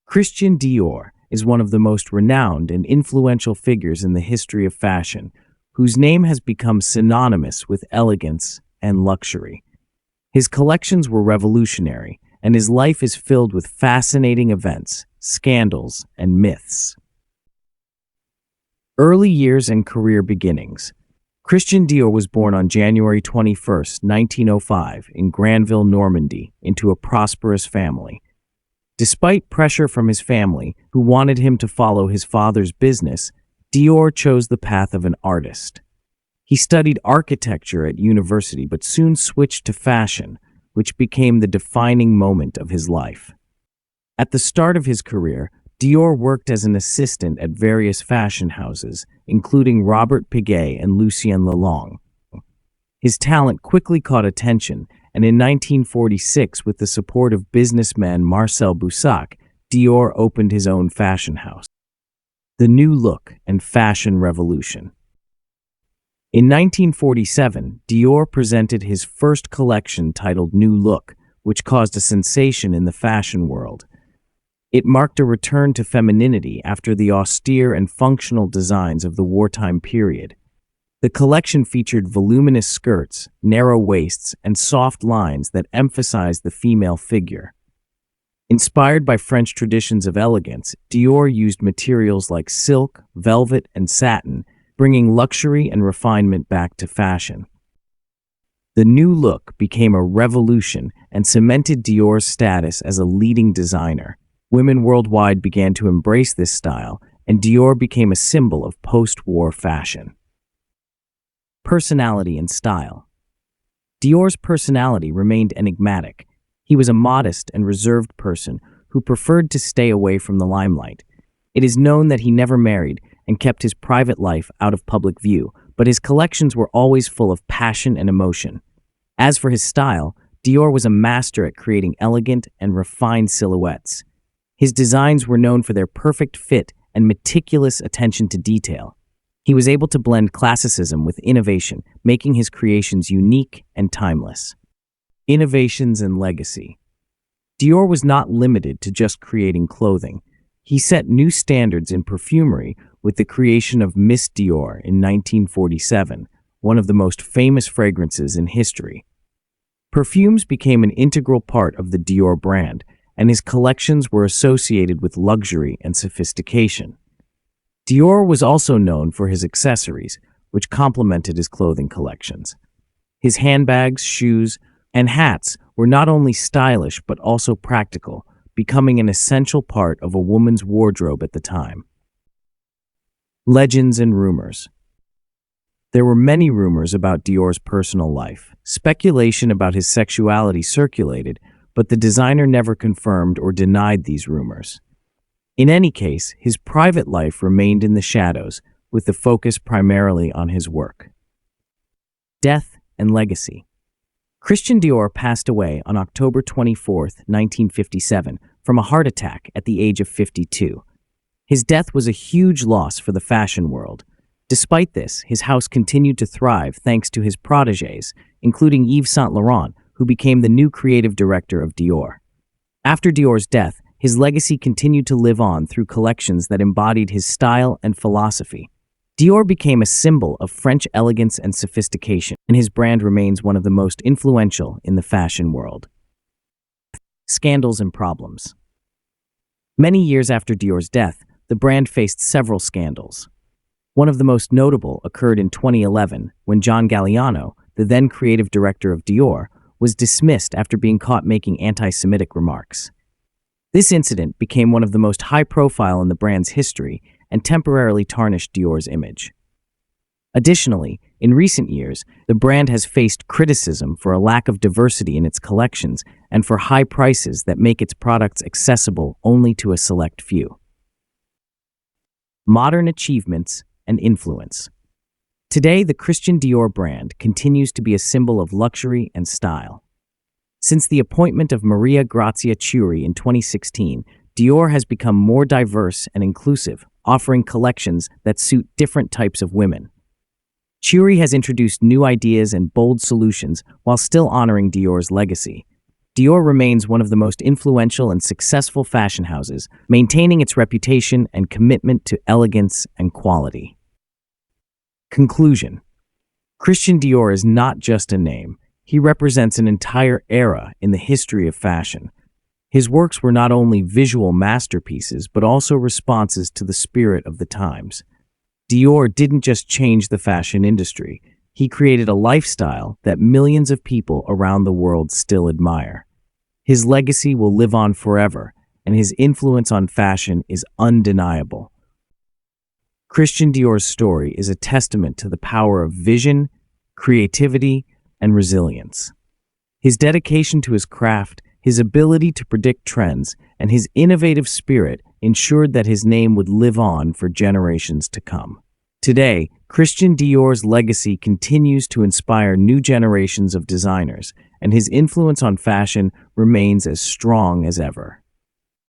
Christian Dior is one of the most renowned and influential figures in the history of fashion, whose name has become synonymous with elegance and luxury. His collections were revolutionary, and his life is filled with fascinating events, scandals, and myths. Early years and career beginnings. Christian Dior was born on January 21, 1905, in Granville, Normandy, into a prosperous family. Despite pressure from his family, who wanted him to follow his father's business, Dior chose the path of an artist. He studied architecture at university but soon switched to fashion, which became the defining moment of his life. At the start of his career, Dior worked as an assistant at various fashion houses, including Robert Piguet and Lucien Lelong. His talent quickly caught attention, and in 1946, with the support of businessman Marcel Boussac, Dior opened his own fashion house. The New Look and Fashion Revolution. In 1947, Dior presented his first collection titled New Look, which caused a sensation in the fashion world. It marked a return to femininity after the austere and functional designs of the wartime period. The collection featured voluminous skirts, narrow waists, and soft lines that emphasized the female figure. Inspired by French traditions of elegance, Dior used materials like silk, velvet, and satin, bringing luxury and refinement back to fashion. The New Look became a revolution and cemented Dior's status as a leading designer. Women worldwide began to embrace this style, and Dior became a symbol of post-war fashion. Personality and style. Dior's personality remained enigmatic. He was a modest and reserved person who preferred to stay away from the limelight. It is known that he never married and kept his private life out of public view, but his collections were always full of passion and emotion. As for his style, Dior was a master at creating elegant and refined silhouettes. His designs were known for their perfect fit and meticulous attention to detail. He was able to blend classicism with innovation, making his creations unique and timeless. Innovations and legacy. Dior was not limited to just creating clothing. He set new standards in perfumery with the creation of Miss Dior in 1947, one of the most famous fragrances in history. Perfumes became an integral part of the Dior brand, and his collections were associated with luxury and sophistication. Dior was also known for his accessories, which complemented his clothing collections. His handbags, shoes, and hats were not only stylish but also practical, becoming an essential part of a woman's wardrobe at the time. Legends and rumors. There were many rumors about Dior's personal life. Speculation about his sexuality circulated, but the designer never confirmed or denied these rumors. In any case, his private life remained in the shadows, with the focus primarily on his work. Death and legacy. Christian Dior passed away on October 24, 1957, from a heart attack at the age of 52. His death was a huge loss for the fashion world. Despite this, his house continued to thrive thanks to his protégés, including Yves Saint Laurent, who became the new creative director of Dior. After Dior's death, his legacy continued to live on through collections that embodied his style and philosophy. Dior became a symbol of French elegance and sophistication, and his brand remains one of the most influential in the fashion world. Scandals and problems. Many years after Dior's death, the brand faced several scandals. One of the most notable occurred in 2011 when John Galliano, the then creative director of Dior, was dismissed after being caught making anti-Semitic remarks. This incident became one of the most high-profile in the brand's history and temporarily tarnished Dior's image. Additionally, in recent years, the brand has faced criticism for a lack of diversity in its collections and for high prices that make its products accessible only to a select few. Modern achievements and influence. Today, the Christian Dior brand continues to be a symbol of luxury and style. Since the appointment of Maria Grazia Chiuri in 2016, Dior has become more diverse and inclusive, offering collections that suit different types of women. Chewy has introduced new ideas and bold solutions while still honoring Dior's legacy. Dior remains one of the most influential and successful fashion houses, maintaining its reputation and commitment to elegance and quality. Conclusion: Christian Dior is not just a name. He represents an entire era in the history of fashion. His works were not only visual masterpieces, but also responses to the spirit of the times. Dior didn't just change the fashion industry. He created a lifestyle that millions of people around the world still admire. His legacy will live on forever, and his influence on fashion is undeniable. Christian Dior's story is a testament to the power of vision, creativity, and resilience. His dedication to his craft, his ability to predict trends, and his innovative spirit ensured that his name would live on for generations to come. Today, Christian Dior's legacy continues to inspire new generations of designers, and his influence on fashion remains as strong as ever.